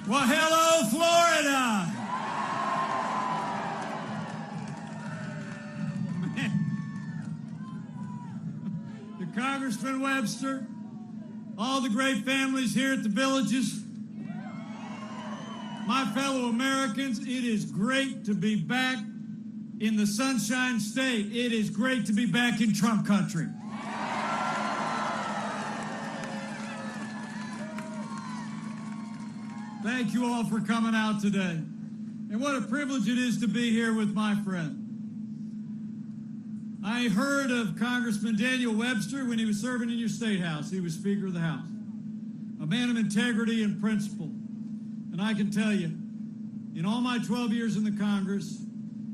Well, hello, Florida. To Congressman Webster, all the great families here at the Villages, my fellow Americans, it is great to be back in the Sunshine State. It is great to be back in Trump country. Thank you all for coming out today. And what a privilege it is to be here with my friend. I heard of Congressman Daniel Webster when he was serving in your state house. He was Speaker of the House, a man of integrity and principle. And I can tell you, in all my 12 years in the Congress,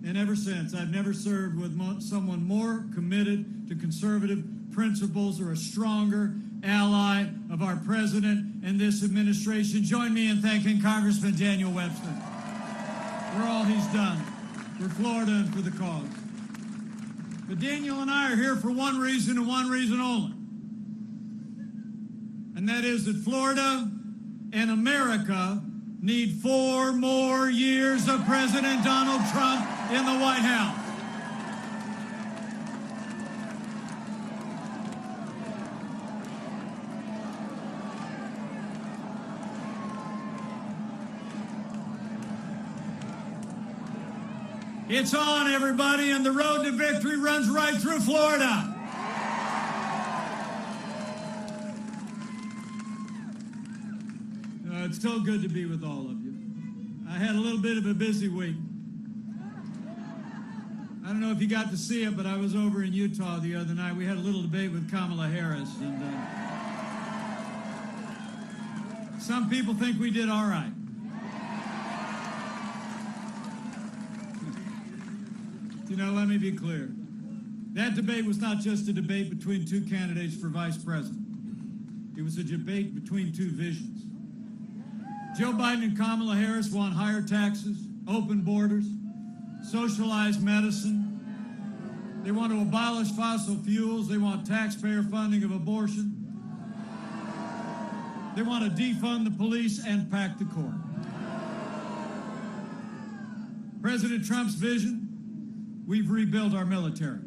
and ever since, I've never served with someone more committed to conservative principles or a stronger ally of our president and this administration. Join me in thanking Congressman Daniel Webster for all he's done for Florida and for the cause. But Daniel and I are here for one reason and one reason only. And that is that Florida and America need 4 more years of President Donald Trump in the White House. It's on, everybody, and the road to victory runs right through Florida. It's so good to be with all of you. I had a little bit of a busy week. I don't know if you got to see it, but I was over in Utah the other night. We had a little debate with Kamala Harris, and some people think we did all right. You know, let me be clear. That debate was not just a debate between 2 candidates for vice president. It was a debate between 2 visions. Joe Biden and Kamala Harris want higher taxes, open borders, socialized medicine. They want to abolish fossil fuels. They want taxpayer funding of abortion. They want to defund the police and pack the court. President Trump's vision: we've rebuilt our military.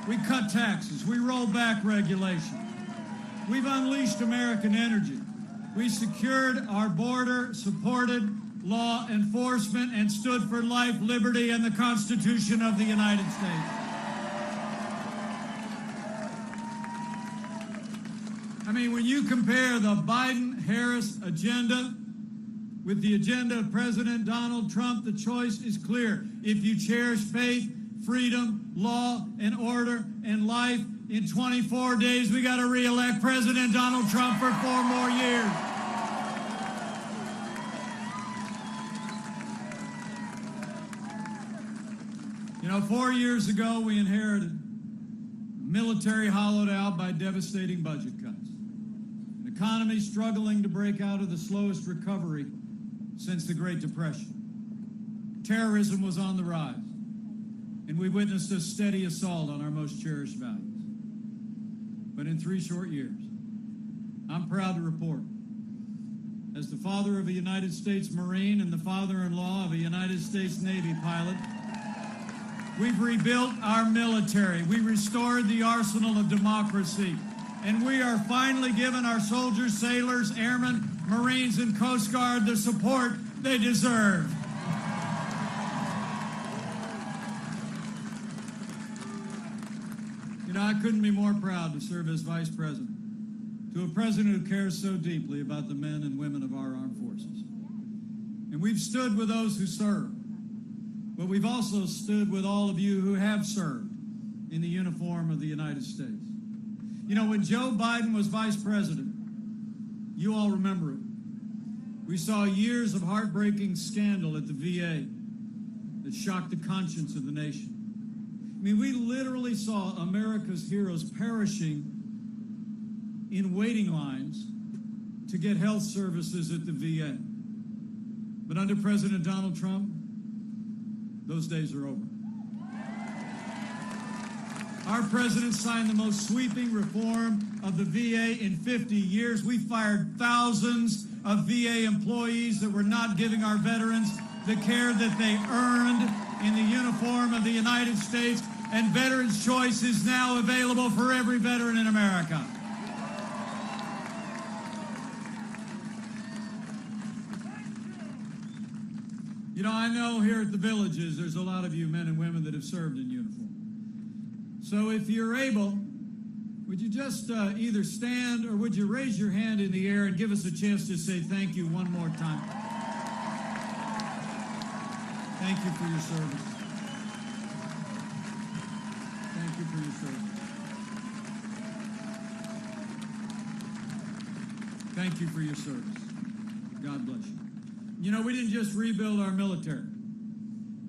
We cut taxes. We rolled back regulation. We've unleashed American energy. We secured our border, supported law enforcement, and stood for life, liberty, and the Constitution of the United States. I mean, when you compare the Biden-Harris agenda with the agenda of President Donald Trump, the choice is clear. If you cherish faith, freedom, law, and order, and life, in 24 days, we got to re-elect President Donald Trump for 4 more years. You know, 4 years ago, we inherited a military hollowed out by devastating budget cuts, an economy struggling to break out of the slowest recovery since the Great Depression. Terrorism was on the rise, and we witnessed a steady assault on our most cherished values. But in 3 short years, I'm proud to report, as the father of a United States Marine and the father-in-law of a United States Navy pilot, we've rebuilt our military. We restored the arsenal of democracy. And we are finally giving our soldiers, sailors, airmen, Marines, and Coast Guard the support they deserve. You know, I couldn't be more proud to serve as vice president to a president who cares so deeply about the men and women of our armed forces. And we've stood with those who serve, but we've also stood with all of you who have served in the uniform of the United States. You know, when Joe Biden was vice president, you all remember it, we saw years of heartbreaking scandal at the VA that shocked the conscience of the nation. I mean, we literally saw America's heroes perishing in waiting lines to get health services at the VA. But under President Donald Trump, those days are over. Our president signed the most sweeping reform of the VA in 50 years. We fired thousands of VA employees that were not giving our veterans the care that they earned in the uniform of the United States, and Veterans Choice is now available for every veteran in America. You know, I know here at the Villages, there's a lot of you men and women that have served in uniform. So if you're able, would you just either stand or would you raise your hand in the air and give us a chance to say thank you one more time? Thank you for your service. Thank you for your service. Thank you for your service. God bless you. You know, we didn't just rebuild our military.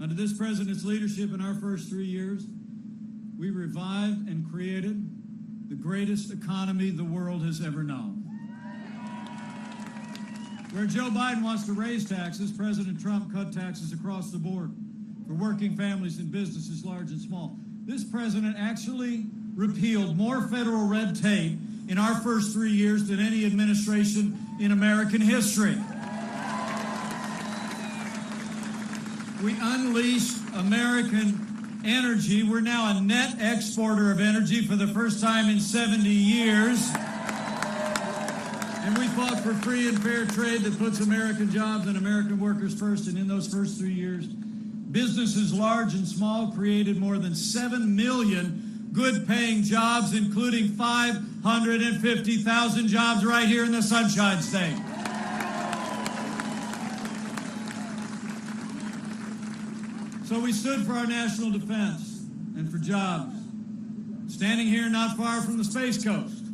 Under this president's leadership in our first 3 years, we revived and created the greatest economy the world has ever known. Where Joe Biden wants to raise taxes, President Trump cut taxes across the board for working families and businesses large and small. This president actually repealed more federal red tape in our first 3 years than any administration in American history. We unleashed American energy. We're now a net exporter of energy for the first time in 70 years. And we fought for free and fair trade that puts American jobs and American workers first. And in those first 3 years, businesses large and small created more than 7 million good-paying jobs, including 550,000 jobs right here in the Sunshine State. So we stood for our national defense and for jobs, standing here not far from the Space Coast.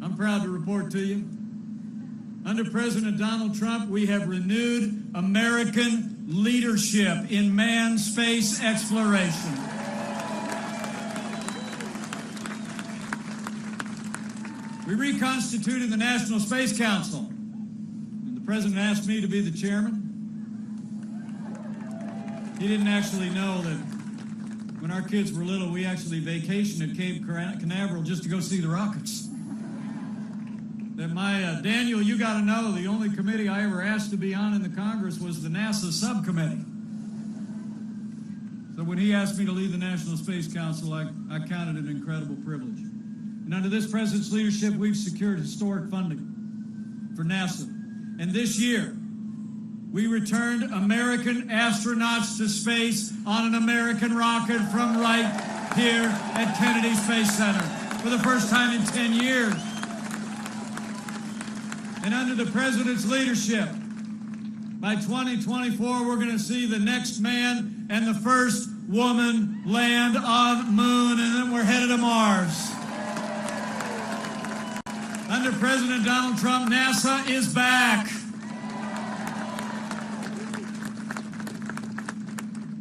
I'm proud to report to you, under President Donald Trump, we have renewed American leadership in manned space exploration. We reconstituted the National Space Council, and the president asked me to be the chairman. He didn't actually know that when our kids were little, we actually vacationed at Cape Canaveral just to go see the rockets. That Daniel, you got to know, the only committee I ever asked to be on in the Congress was the NASA subcommittee. So when he asked me to lead the National Space Council, I counted it an incredible privilege. And under this president's leadership, we've secured historic funding for NASA. And this year, we returned American astronauts to space on an American rocket from right here at Kennedy Space Center for the first time in 10 years. And under the president's leadership, by 2024, we're going to see the next man and the first woman land on the moon, and then we're headed to Mars. Under President Donald Trump, NASA is back.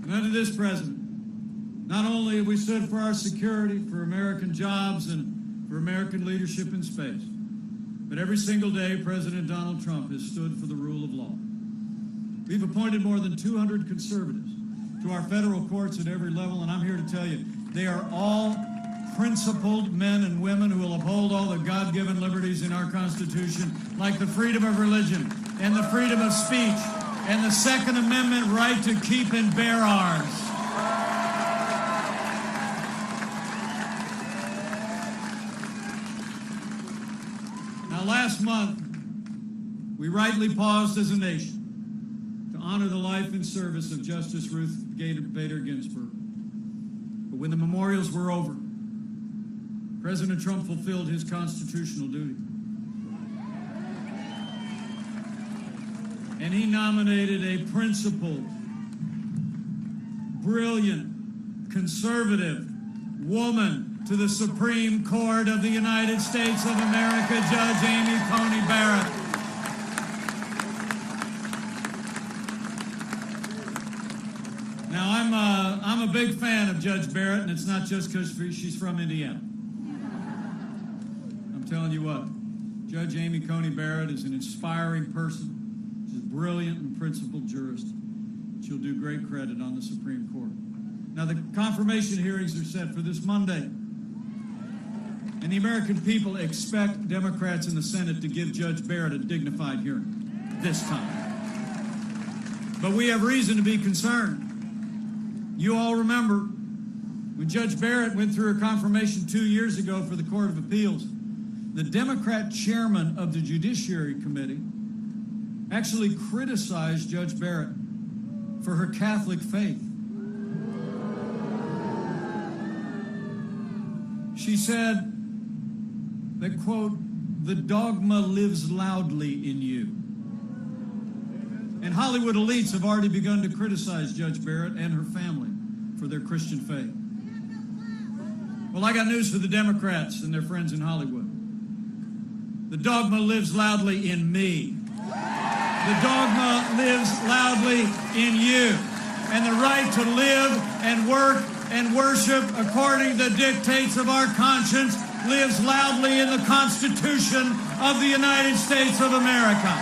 And under this president, not only have we stood for our security, for American jobs, and for American leadership in space, but every single day, President Donald Trump has stood for the rule of law. We've appointed more than 200 conservatives to our federal courts at every level, and I'm here to tell you, they are all principled men and women who will uphold all the God-given liberties in our Constitution, like the freedom of religion and the freedom of speech and the Second Amendment right to keep and bear arms. Now, last month, we rightly paused as a nation to honor the life and service of Justice Ruth Bader Ginsburg. But when the memorials were over, President Trump fulfilled his constitutional duty. And he nominated a principled, brilliant, conservative woman to the Supreme Court of the United States of America, Judge Amy Coney Barrett. Now, I'm a big fan of Judge Barrett, and it's not just because she's from Indiana. I'm telling you what, Judge Amy Coney Barrett is an inspiring person. She's a brilliant and principled jurist. She'll do great credit on the Supreme Court. Now, the confirmation hearings are set for this Monday. And the American people expect Democrats in the Senate to give Judge Barrett a dignified hearing this time. But we have reason to be concerned. You all remember when Judge Barrett went through her confirmation 2 years ago for the Court of Appeals, the Democrat chairman of the Judiciary Committee actually criticized Judge Barrett for her Catholic faith. She said that, quote, "the dogma lives loudly in you." And Hollywood elites have already begun to criticize Judge Barrett and her family for their Christian faith. Well, I got news for the Democrats and their friends in Hollywood. The dogma lives loudly in me. The dogma lives loudly in you. And the right to live and work and worship according to the dictates of our conscience lives loudly in the Constitution of the United States of America.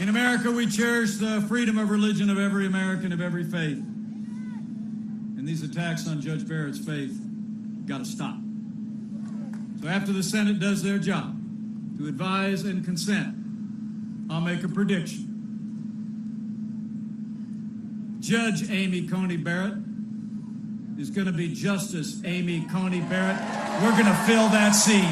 In America, we cherish the freedom of religion of every American of every faith. And these attacks on Judge Barrett's faith got to stop. So after the Senate does their job to advise and consent, I'll make a prediction. Judge Amy Coney Barrett is going to be Justice Amy Coney Barrett. We're going to fill that seat.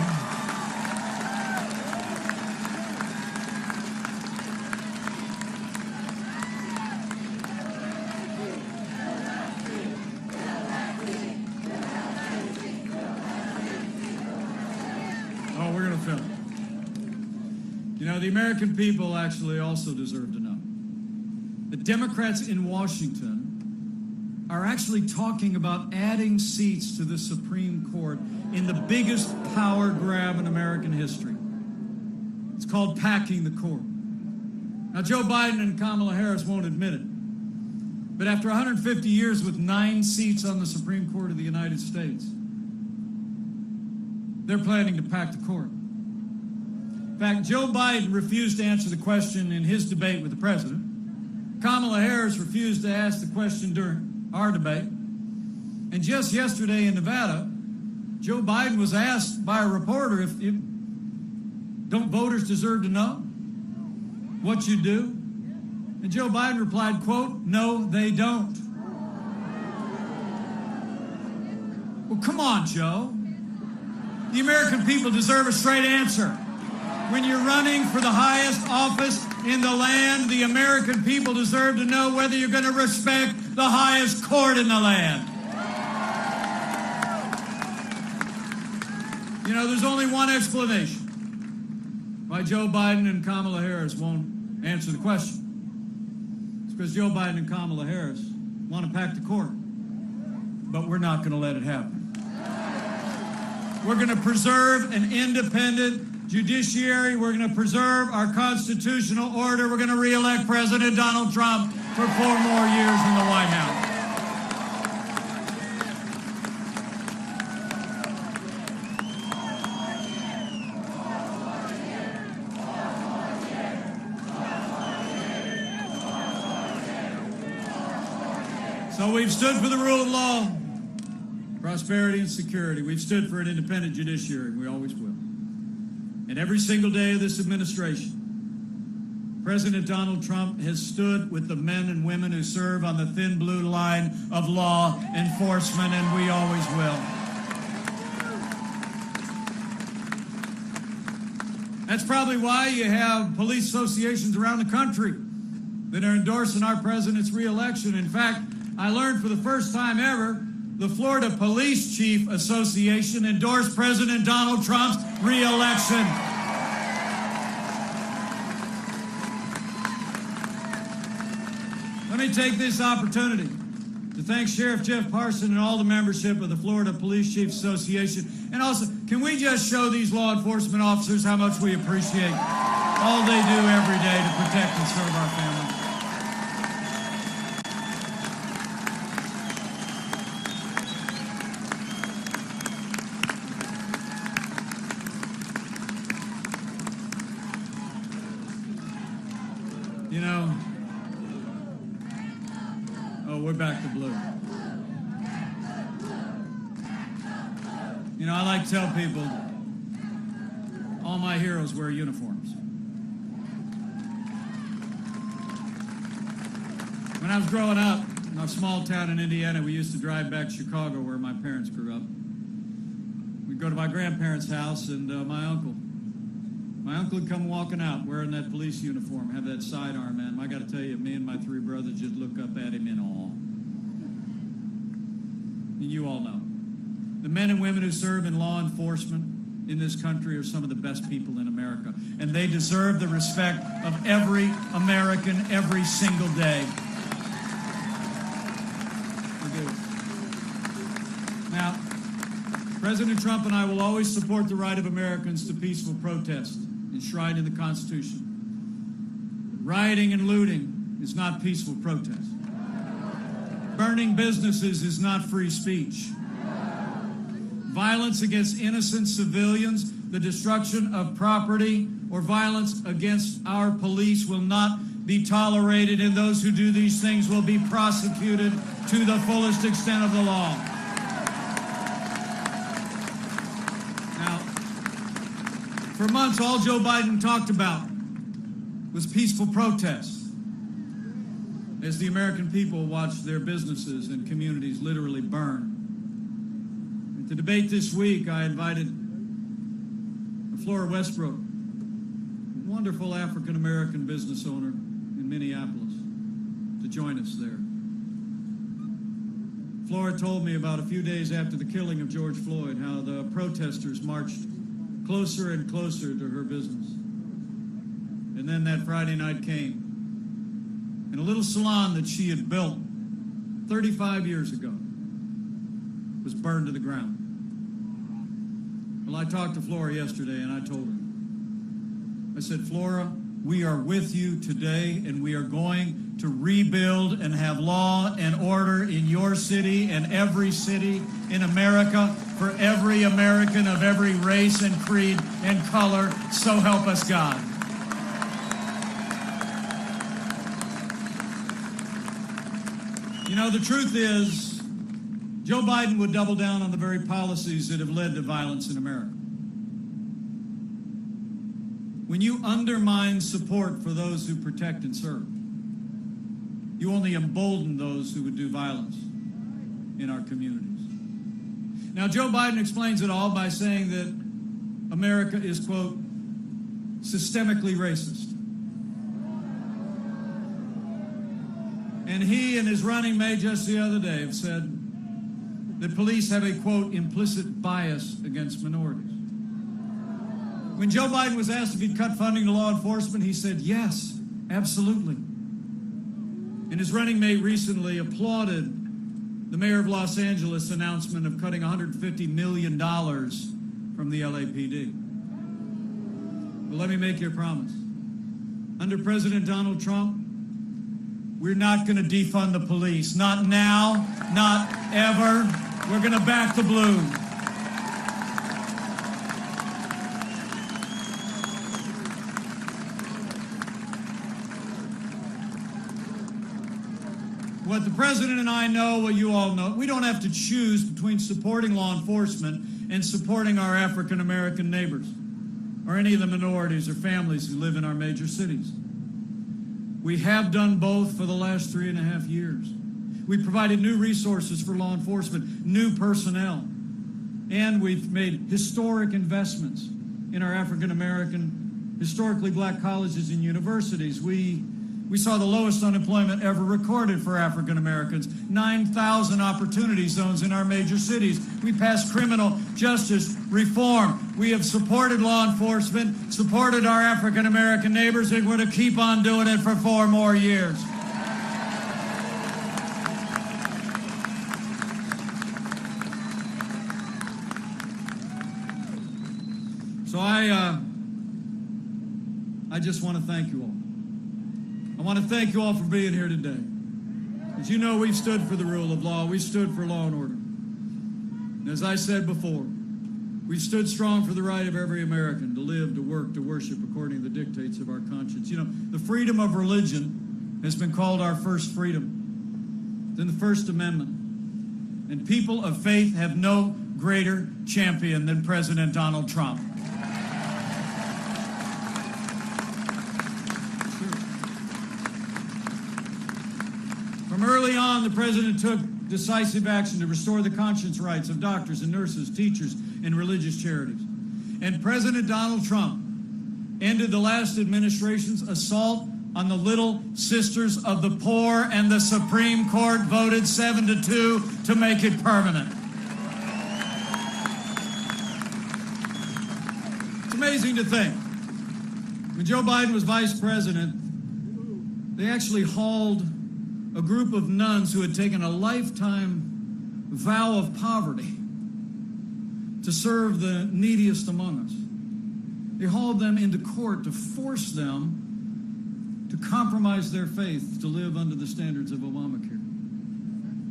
Oh, we're going to fill it. You know, the American people actually also deserve to know that Democrats in Washington are actually talking about adding seats to the Supreme Court in the biggest power grab in American history. It's called packing the court. Now, Joe Biden and Kamala Harris won't admit it, but after 150 years with 9 seats on the Supreme Court of the United States, they're planning to pack the court. In fact, Joe Biden refused to answer the question in his debate with the president. Kamala Harris refused to ask the question during our debate. And just yesterday in Nevada, Joe Biden was asked by a reporter if don't voters deserve to know what you do? And Joe Biden replied, quote, "No, they don't." Well, come on, Joe. The American people deserve a straight answer. When you're running for the highest office in the land, the American people deserve to know whether you're going to respect the highest court in the land. You know, there's only one explanation why Joe Biden and Kamala Harris won't answer the question. It's because Joe Biden and Kamala Harris want to pack the court. But we're not going to let it happen. We're going to preserve an independent judiciary. We're going to preserve our constitutional order. We're going to re-elect President Donald Trump for 4 more years in the White House. So we've stood for the rule of law, prosperity, and security. We've stood for an independent judiciary. We always will. And every single day of this administration, President Donald Trump has stood with the men and women who serve on the thin blue line of law enforcement, and we always will. That's probably why you have police associations around the country that are endorsing our president's reelection. In fact, I learned for the first time ever, the Florida Police Chief Association endorsed President Donald Trump's re-election. Let me take this opportunity to thank Sheriff Jeff Parson and all the membership of the Florida Police Chiefs Association. And also, can we just show these law enforcement officers how much we appreciate all they do every day to protect and serve our families? You know, oh, we're back to blue. You know, I like to tell people, all my heroes wear uniforms. When I was growing up in a small town in Indiana, we used to drive back to Chicago where my parents grew up. We'd go to my grandparents' house and my uncle would come walking out wearing that police uniform, have that sidearm, man. I got to tell you, me and my three brothers just look up at him in awe. And you all know. The men and women who serve in law enforcement in this country are some of the best people in America. And they deserve the respect of every American every single day. They do. Now, President Trump and I will always support the right of Americans to peaceful protest enshrined in the Constitution. Rioting and looting is not peaceful protest. Burning businesses is not free speech. Violence against innocent civilians, the destruction of property, or violence against our police will not be tolerated, and those who do these things will be prosecuted to the fullest extent of the law. Now, for months, all Joe Biden talked about was peaceful protests as the American people watched their businesses and communities literally burn. To debate this week, I invited Flora Westbrook, a wonderful African-American business owner in Minneapolis, to join us there. Flora told me about a few days after the killing of George Floyd how the protesters marched closer and closer to her business. And then that Friday night came, and a little salon that she had built 35 years ago was burned to the ground. Well, I talked to Flora yesterday, and I told her, I said, Flora, we are with you today, and we are going to rebuild and have law and order in your city and every city in America for every American of every race and creed and color. So help us God. You know, the truth is, Joe Biden would double down on the very policies that have led to violence in America. When you undermine support for those who protect and serve, you only embolden those who would do violence in our communities. Now, Joe Biden explains it all by saying that America is, quote, systemically racist. And he and his running mate just the other day have said that police have a, quote, implicit bias against minorities. When Joe Biden was asked if he'd cut funding to law enforcement, he said, yes, absolutely. And his running mate recently applauded the mayor of Los Angeles' announcement of cutting $150 million from the LAPD. Well, let me make you a promise. Under President Donald Trump, we're not going to defund the police. Not now, not ever. We're going to back the blue. What the president and I know, what you all know, we don't have to choose between supporting law enforcement and supporting our African-American neighbors or any of the minorities or families who live in our major cities. We have done both for the last 3.5 years. We provided new resources for law enforcement, new personnel, and we've made historic investments in our African-American, historically black colleges and universities. We saw the lowest unemployment ever recorded for African Americans, 9,000 opportunity zones in our major cities. We passed criminal justice reform. We have supported law enforcement, supported our African American neighbors, and we're going to keep on doing it for 4 more years. So I just want to thank you all. I want to thank you all for being here today. As you know, we've stood for the rule of law. We stood for law and order. And as I said before, We've stood strong for the right of every American to live, to work, to worship according to the dictates of our conscience. You know, the freedom of religion has been called our first freedom. It's in the First Amendment. And people of faith have no greater champion than President Donald Trump. From early on, the president took decisive action to restore the conscience rights of doctors and nurses, teachers, and religious charities. And President Donald Trump ended the last administration's assault on the Little Sisters of the Poor, and the Supreme Court voted 7-2 to make it permanent. It's amazing to think. When Joe Biden was vice president, they actually hauled a group of nuns who had taken a lifetime vow of poverty to serve the neediest among us. They hauled them into court to force them to compromise their faith to live under the standards of Obamacare.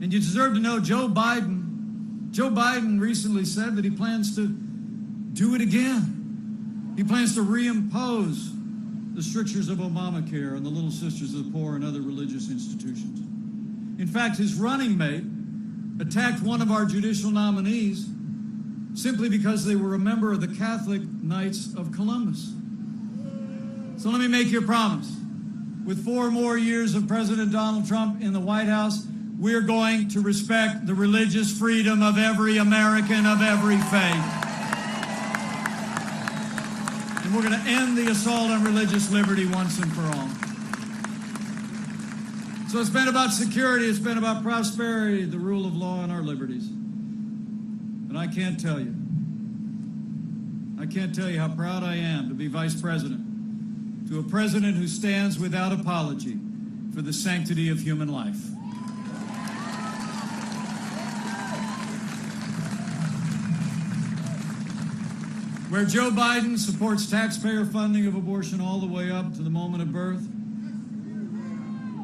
And you deserve to know Joe Biden recently said that he plans to do it again. He plans to reimpose the strictures of Obamacare on the Little Sisters of the Poor and other religious institutions. In fact, his running mate attacked one of our judicial nominees simply because they were a member of the Catholic Knights of Columbus. So let me make you a promise. With 4 more years of President Donald Trump in the White House, we're going to respect the religious freedom of every American of every faith. And we're going to end the assault on religious liberty once and for all. So it's been about security, it's been about prosperity, the rule of law, and our liberties. And I can't tell you how proud I am to be vice president to a president who stands without apology for the sanctity of human life. Where Joe Biden supports taxpayer funding of abortion all the way up to the moment of birth,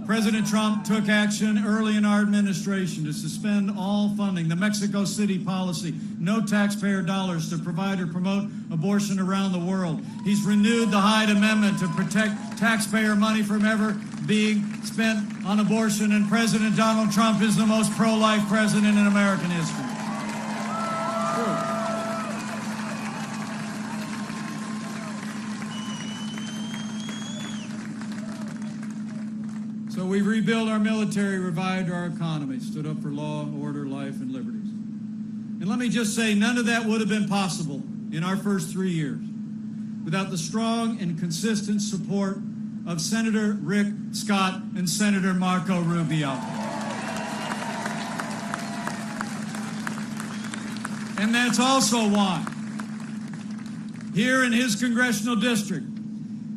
President Trump took action early in our administration to suspend all funding, the Mexico City policy, no taxpayer dollars to provide or promote abortion around the world. He's renewed the Hyde Amendment to protect taxpayer money from ever being spent on abortion, and President Donald Trump is the most pro-life president in American history. True. So we rebuilt our military, revived our economy, stood up for law, order, life, and liberties. And let me just say, none of that would have been possible in our first 3 years without the strong and consistent support of Senator Rick Scott and Senator Marco Rubio. And that's also why, here in his congressional district,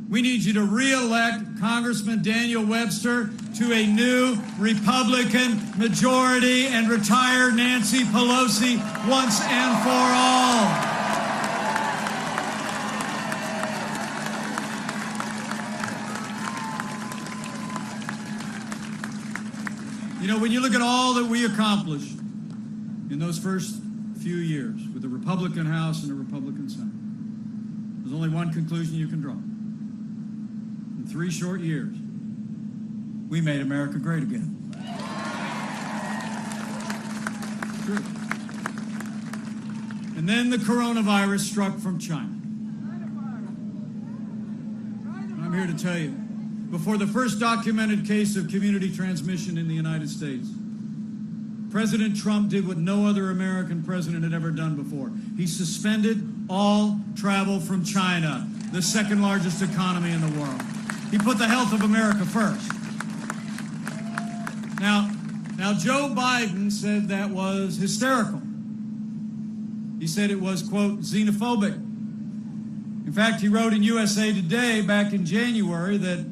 we need you to re-elect Congressman Daniel Webster to a new Republican majority and retire Nancy Pelosi once and for all. You know, when you look at all that we accomplished in those first few years with the Republican House and the Republican Senate, there's only one conclusion you can draw. In 3 short years, we made America great again. True. And then the coronavirus struck from China. And I'm here to tell you, before the first documented case of community transmission in the United States, President Trump did what no other American president had ever done before. He suspended all travel from China, the second largest economy in the world. He put the health of America first. Now Joe Biden said that was hysterical. He said it was, quote, xenophobic. In fact, he wrote in USA Today back in January that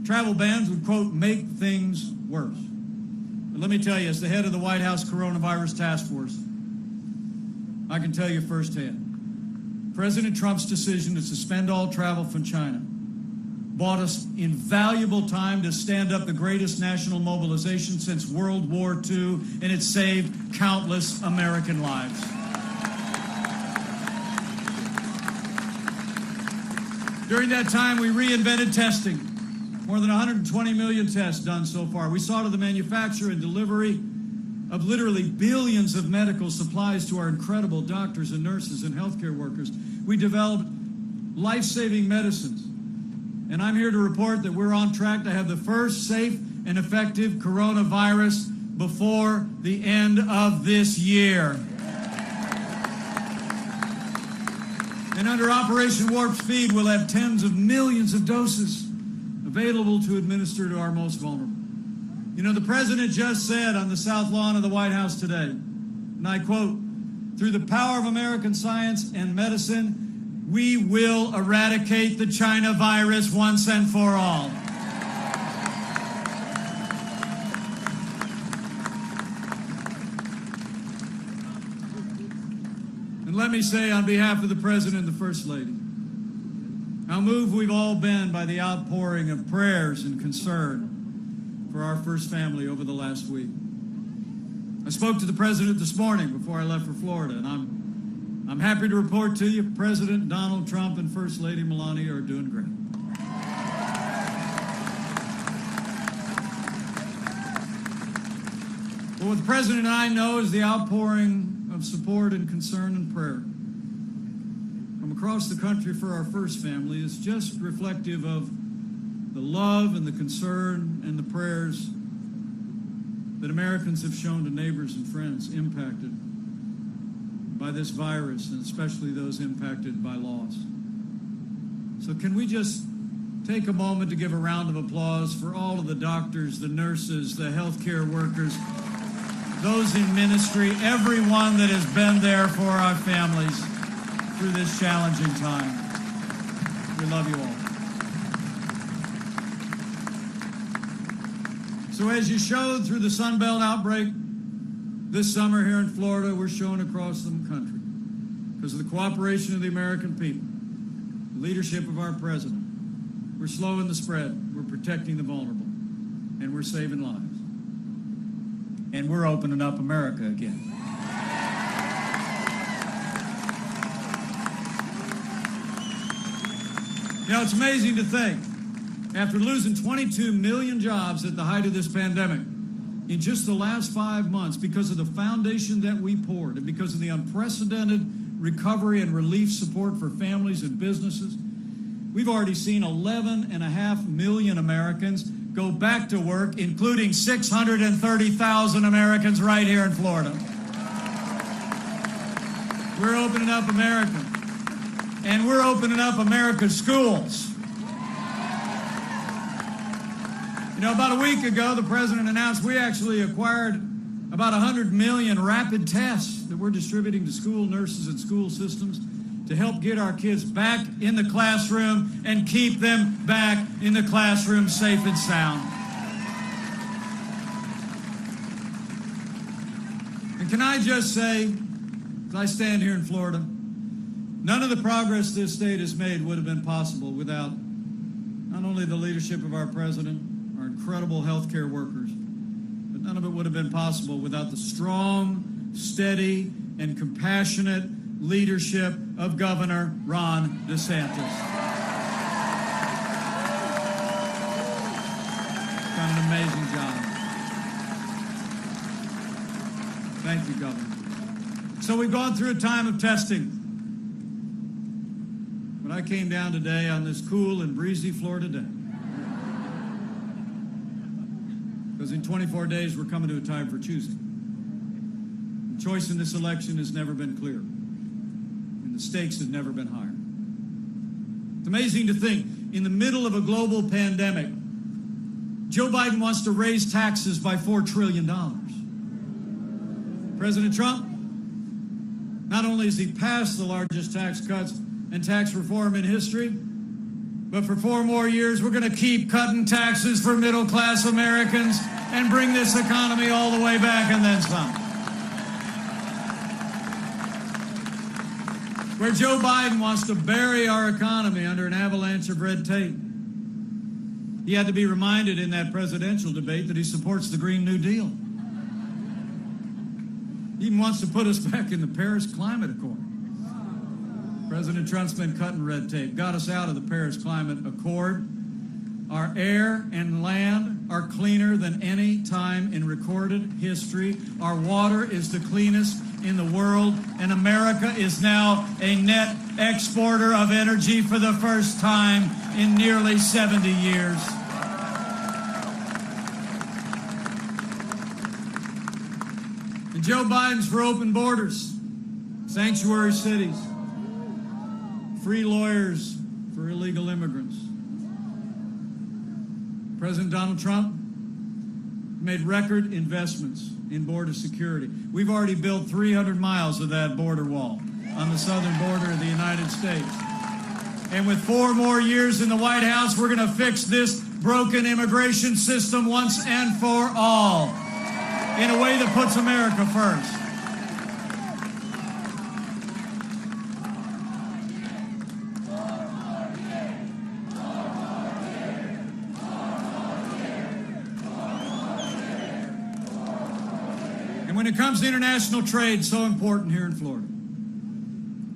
travel bans would, quote, make things worse. But let me tell you, as the head of the White House Coronavirus Task Force, I can tell you firsthand, President Trump's decision to suspend all travel from China bought us invaluable time to stand up the greatest national mobilization since World War II, and it saved countless American lives. During that time, we reinvented testing. More than 120 million tests done so far. We saw to the manufacture and delivery of literally billions of medical supplies to our incredible doctors and nurses and healthcare workers. We developed life-saving medicines. And I'm here to report that we're on track to have the first safe and effective coronavirus before the end of this year. And under Operation Warp Speed, we'll have tens of millions of doses available to administer to our most vulnerable. You know, the president just said on the South Lawn of the White House today, and I quote, "Through the power of American science and medicine, we will eradicate the China virus once and for all." And let me say on behalf of the President and the First Lady, how moved we've all been by the outpouring of prayers and concern for our first family over the last week. I spoke to the President this morning before I left for Florida, and I'm happy to report to you President Donald Trump and First Lady Melania are doing great. But what the President and I know is the outpouring of support and concern and prayer from across the country for our first family is just reflective of the love and the concern and the prayers that Americans have shown to neighbors and friends impacted by this virus, and especially those impacted by loss. So can we just take a moment to give a round of applause for all of the doctors, the nurses, the healthcare workers, those in ministry, everyone that has been there for our families through this challenging time. We love you all. So as you showed through the Sun Belt outbreak this summer here in Florida, we're showing across the country because of the cooperation of the American people, the leadership of our president. We're slowing the spread, we're protecting the vulnerable, and we're saving lives. And we're opening up America again. You know, it's amazing to think, after losing 22 million jobs at the height of this pandemic, in just the last 5 months, because of the foundation that we poured and because of the unprecedented recovery and relief support for families and businesses, we've already seen 11.5 million Americans go back to work, including 630,000 Americans right here in Florida. We're opening up America, and we're opening up America's schools. You know, about a week ago, the president announced we actually acquired about 100 million rapid tests that we're distributing to school nurses and school systems to help get our kids back in the classroom and keep them back in the classroom safe and sound. And can I just say, as I stand here in Florida, none of the progress this state has made would have been possible without not only the leadership of our president, our incredible healthcare workers, but none of it would have been possible without the strong, steady, and compassionate leadership of Governor Ron DeSantis. Done an amazing job. Thank you, Governor. So we've gone through a time of testing. But I came down today on this cool and breezy Florida day, because in 24 days we're coming to a time for choosing. The choice in this election has never been clearer, and the stakes have never been higher. It's amazing to think, in the middle of a global pandemic, Joe Biden wants to raise taxes by $4 trillion. President Trump, not only has he passed the largest tax cuts and tax reform in history, but for 4 more years, we're going to keep cutting taxes for middle-class Americans and bring this economy all the way back and then some. Where Joe Biden wants to bury our economy under an avalanche of red tape, he had to be reminded in that presidential debate that he supports the Green New Deal. He even wants to put us back in the Paris Climate Accord. President Trump's been cutting red tape, got us out of the Paris Climate Accord. Our air and land are cleaner than any time in recorded history. Our water is the cleanest in the world, and America is now a net exporter of energy for the first time in nearly 70 years. And Joe Biden's for open borders, sanctuary cities, free lawyers for illegal immigrants. President Donald Trump made record investments in border security. We've already built 300 miles of that border wall on the southern border of the United States. And with 4 more years in the White House, we're going to fix this broken immigration system once and for all in a way that puts America first. When it comes to international trade, so important here in Florida,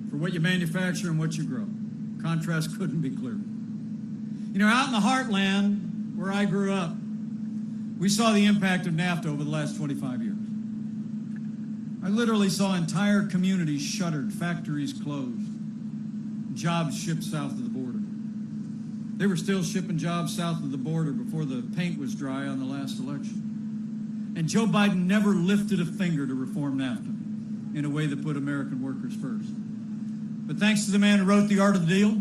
for what you manufacture and what you grow. Contrast couldn't be clearer. You know, out in the heartland where I grew up, we saw the impact of NAFTA over the last 25 years. I literally saw entire communities shuttered, factories closed, jobs shipped south of the border. They were still shipping jobs south of the border before the paint was dry on the last election. And Joe Biden never lifted a finger to reform NAFTA in a way that put American workers first. But thanks to the man who wrote The Art of the Deal,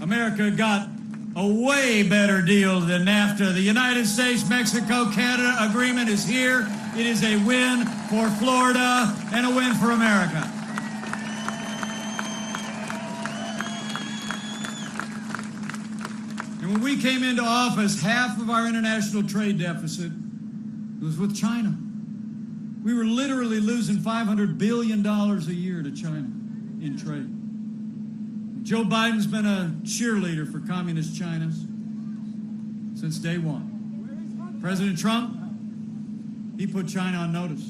America got a way better deal than NAFTA. The United States-Mexico-Canada agreement is here. It is a win for Florida and a win for America. And when we came into office, half of our international trade deficit was with China. We were literally losing $500 billion a year to China in trade. Joe Biden's been a cheerleader for communist China since day one. President Trump, he put China on notice.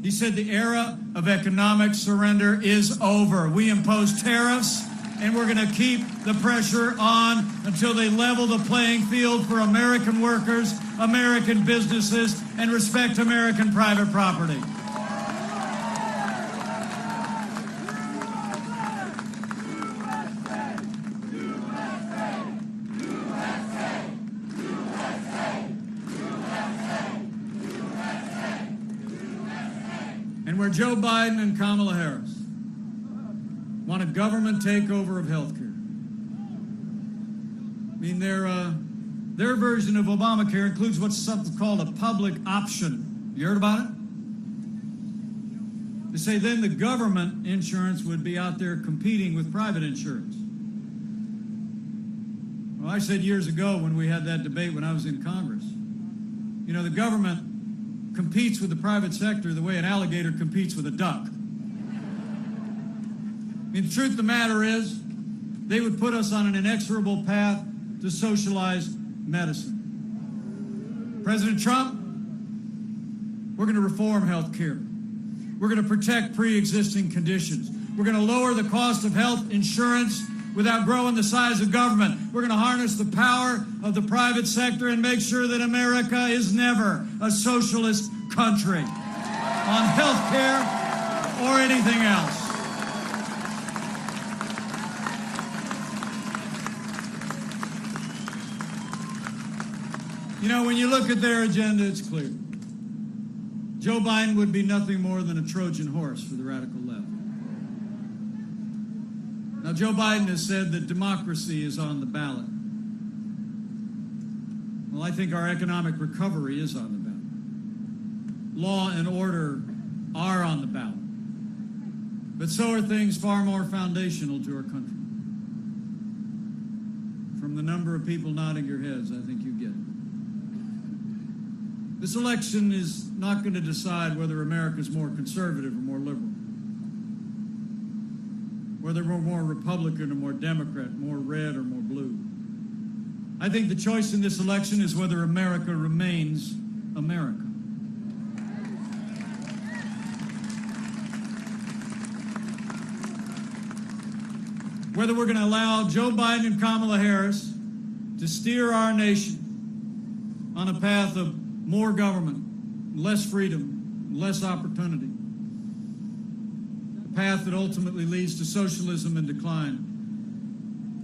He said the era of economic surrender is over. We imposed tariffs, and we're going to keep the pressure on until they level the playing field for American workers, American businesses, and respect American private property. And where Joe Biden and Kamala Harris want a government takeover of health care. I mean, their version of Obamacare includes what's something called a public option. You heard about it? They say then the government insurance would be out there competing with private insurance. Well, I said years ago when we had that debate when I was in Congress, you know, the government competes with the private sector the way an alligator competes with a duck. I mean, the truth of the matter is, they would put us on an inexorable path to socialized medicine. President Trump, we're going to reform health care. We're going to protect pre-existing conditions. We're going to lower the cost of health insurance without growing the size of government. We're going to harness the power of the private sector and make sure that America is never a socialist country on health care or anything else. You know, when you look at their agenda, it's clear. Joe Biden would be nothing more than a Trojan horse for the radical left. Now, Joe Biden has said that democracy is on the ballot. Well, I think our economic recovery is on the ballot. Law and order are on the ballot. But so are things far more foundational to our country. From the number of people nodding your heads, I think you get it. This election is not going to decide whether America is more conservative or more liberal, whether we're more Republican or more Democrat, more red or more blue. I think the choice in this election is whether America remains America. whether we're going to allow Joe Biden and Kamala Harris to steer our nation on a path of more government, less freedom, less opportunity, a path that ultimately leads to socialism and decline,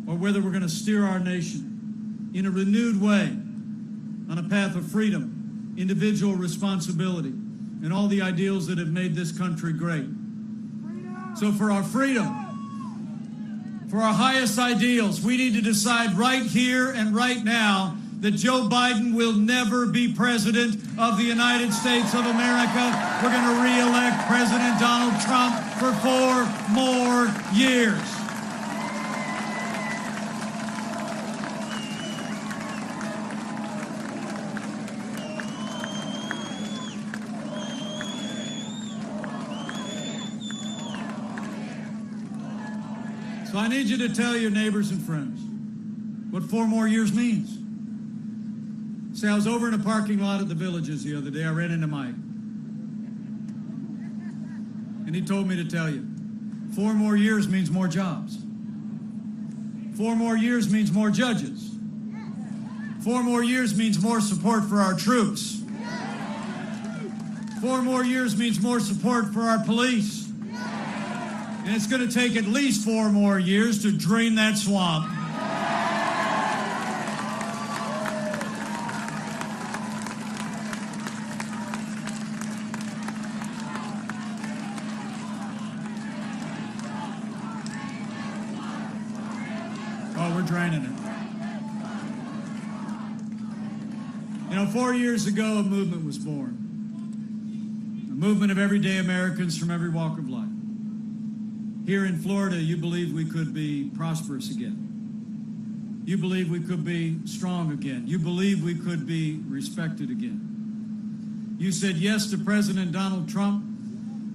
or whether we're going to steer our nation in a renewed way on a path of freedom, individual responsibility, and all the ideals that have made this country great. So for our freedom, for our highest ideals, we need to decide right here and right now that Joe Biden will never be president of the United States of America. We're going to re-elect President Donald Trump for 4 more years. So I need you to tell your neighbors and friends what 4 more years means. See, I was over in a parking lot at the Villages the other day. I ran into Mike. And he told me to tell you, 4 more years means more jobs. 4 more years means more judges. 4 more years means more support for our troops. 4 more years means more support for our police. And it's going to take at least 4 more years to drain that swamp. Oh, we're draining it. You know, 4 years ago, a movement was born. A movement of everyday Americans from every walk of life. Here in Florida, you believe we could be prosperous again. You believe we could be strong again. You believe we could be respected again. You said yes to President Donald Trump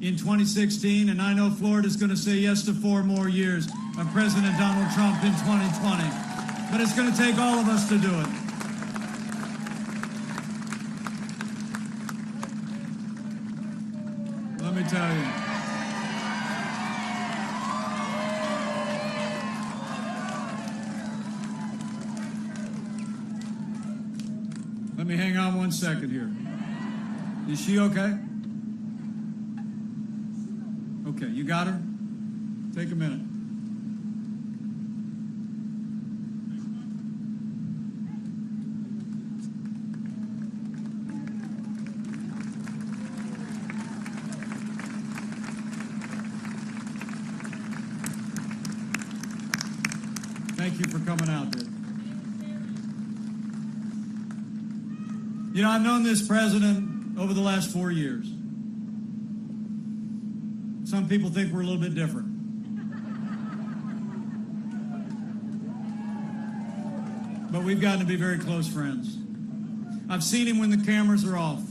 in 2016, and I know Florida's going to say yes to 4 more years of President Donald Trump in 2020. But it's going to take all of us to do it. Let me tell you. Let me hang on 1 second here. Is she okay? Okay, you got her? Take a minute. Thank you for coming out, Dad. You know, I've known this president over the last 4 years. Some people think we're a little bit different. But we've gotten to be very close friends. I've seen him when the cameras are off.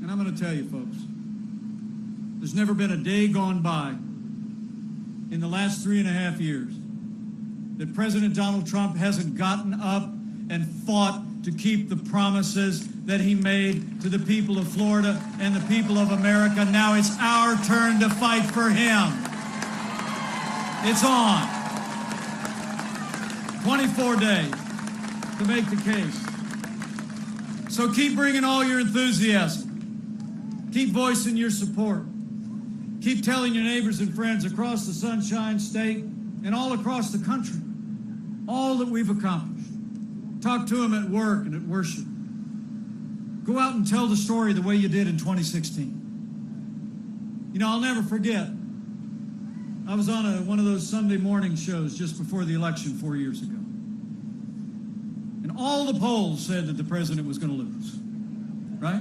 And I'm going to tell you, folks, there's never been a day gone by in the last 3.5 years that President Donald Trump hasn't gotten up and fought to keep the promises that he made to the people of Florida and the people of America. Now it's our turn to fight for him. It's on. 24 days to make the case. So keep bringing all your enthusiasm. Keep voicing your support. Keep telling your neighbors and friends across the Sunshine State and all across the country all that we've accomplished. Talk to them at work and at worship. Go out and tell the story the way you did in 2016. You know, I'll never forget. I was on one of those Sunday morning shows just before the election 4 years ago. And all the polls said that the president was going to lose, right?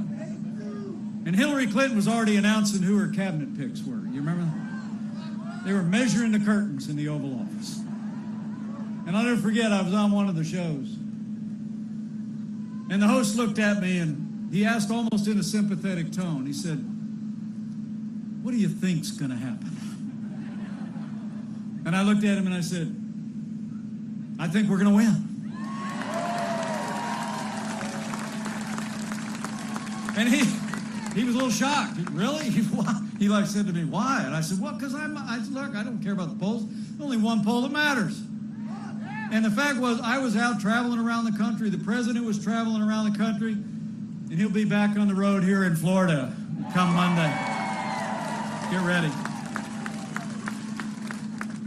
And Hillary Clinton was already announcing who her cabinet picks were. You remember that? They were measuring the curtains in the Oval Office. And I'll never forget, I was on one of the shows. And the host looked at me and he asked almost in a sympathetic tone, he said, "What do you think's going to happen?" And I looked at him and I said, "I think we're going to win." he was a little shocked. Really? He like said to me, why? And I said, well, because look, I don't care about the polls. There's only one poll that matters. And the fact was, I was out traveling around the country. The president was traveling around the country. And he'll be back on the road here in Florida come Monday. Get ready.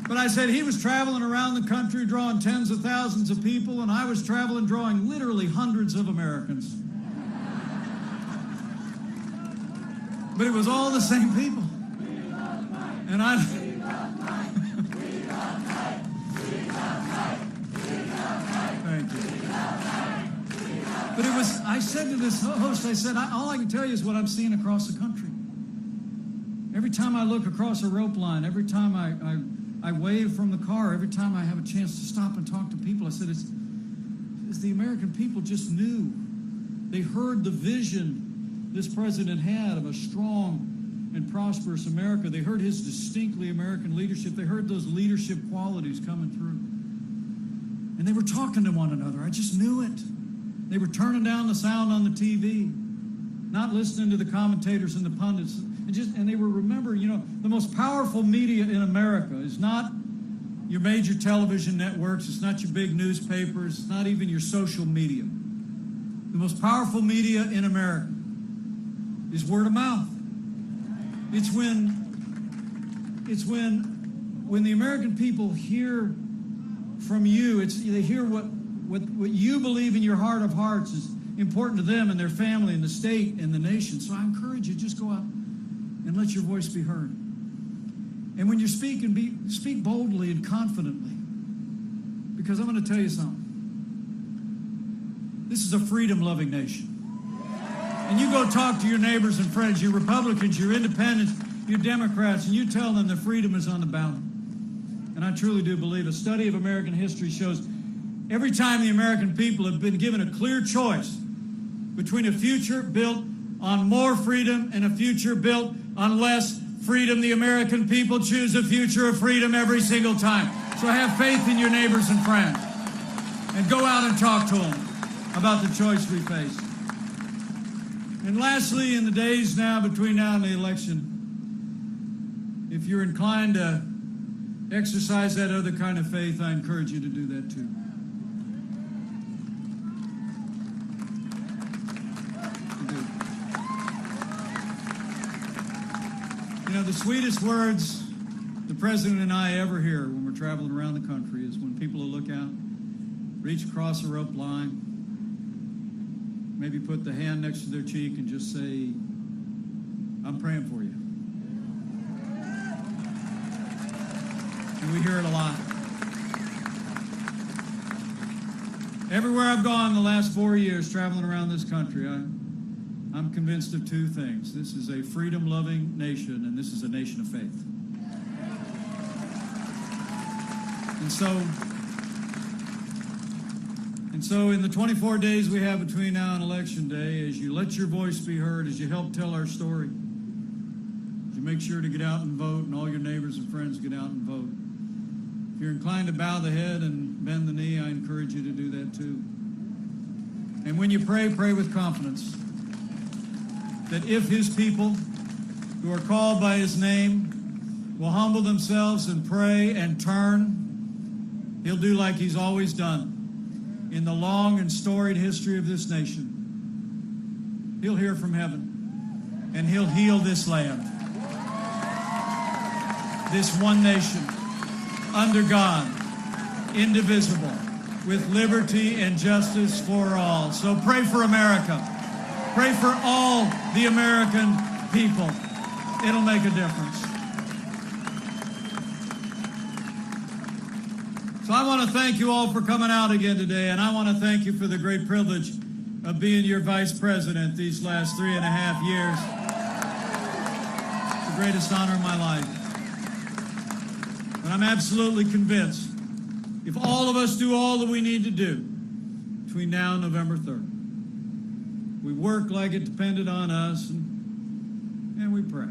But I said he was traveling around the country drawing tens of thousands of people, and I was traveling drawing literally hundreds of Americans. But it was all the same people. And thank you. But it was, I said to this host, I said, all I can tell you is what I'm seeing across the country. Every time I look across a rope line, every time I wave from the car, every time I have a chance to stop and talk to people, I said, it's the American people just knew. They heard the vision this president had of a strong and prosperous America. They heard his distinctly American leadership. They heard those leadership qualities coming through. And they were talking to one another. I just knew it. They were turning down the sound on the TV, not listening to the commentators and the pundits. And they were remembering, you know, the most powerful media in America is not your major television networks. It's not your big newspapers. It's not even your social media. The most powerful media in America is word of mouth. It's when the American people hear from you, they hear what you believe in your heart of hearts is important to them and their family and the state and the nation. So I encourage you, just go out and let your voice be heard. And when you speak, speak boldly and confidently. Because I'm going to tell you something. This is a freedom-loving nation. And you go talk to your neighbors and friends, your Republicans, your Independents, your Democrats, and you tell them that freedom is on the ballot. And I truly do believe a study of American history shows every time the American people have been given a clear choice between a future built on more freedom and a future built on less freedom, the American people choose a future of freedom every single time. So have faith in your neighbors and friends. And go out and talk to them about the choice we face. And lastly, in the days now between now and the election, if you're inclined to exercise that other kind of faith, I encourage you to do that too. You know, the sweetest words the President and I ever hear when we're traveling around the country is when people will look out, reach across a rope line, maybe put the hand next to their cheek and just say, I'm praying for you. And we hear it a lot. Everywhere I've gone the last 4 years traveling around this country, I'm convinced of two things. This is a freedom-loving nation, and this is a nation of faith. And so in the 24 days we have between now and Election Day, as you let your voice be heard, as you help tell our story, as you make sure to get out and vote, and all your neighbors and friends get out and vote. If you're inclined to bow the head and bend the knee, I encourage you to do that too. And when you pray, pray with confidence that if his people who are called by his name will humble themselves and pray and turn, he'll do like he's always done in the long and storied history of this nation. He'll hear from heaven, and he'll heal this land, this one nation, under God, indivisible, with liberty and justice for all. So pray for America. Pray for all the American people. It'll make a difference. So I want to thank you all for coming out again today, and I want to thank you for the great privilege of being your vice president these last 3.5 years. It's the greatest honor of my life. But I'm absolutely convinced if all of us do all that we need to do between now and November 3rd, we work like it depended on us, and we pray,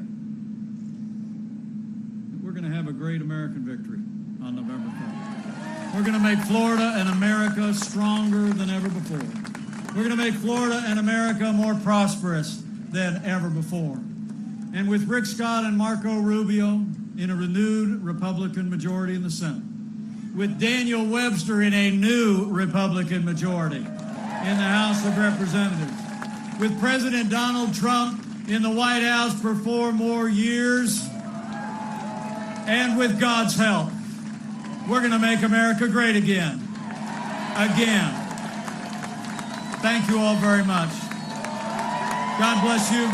we're going to have a great American victory on November 3rd. We're going to make Florida and America stronger than ever before. We're going to make Florida and America more prosperous than ever before. And with Rick Scott and Marco Rubio in a renewed Republican majority in the Senate, with Daniel Webster in a new Republican majority in the House of Representatives, with President Donald Trump in the White House for 4 more years, and with God's help, we're going to make America great again. Again. Thank you all very much. God bless you,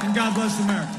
and God bless America.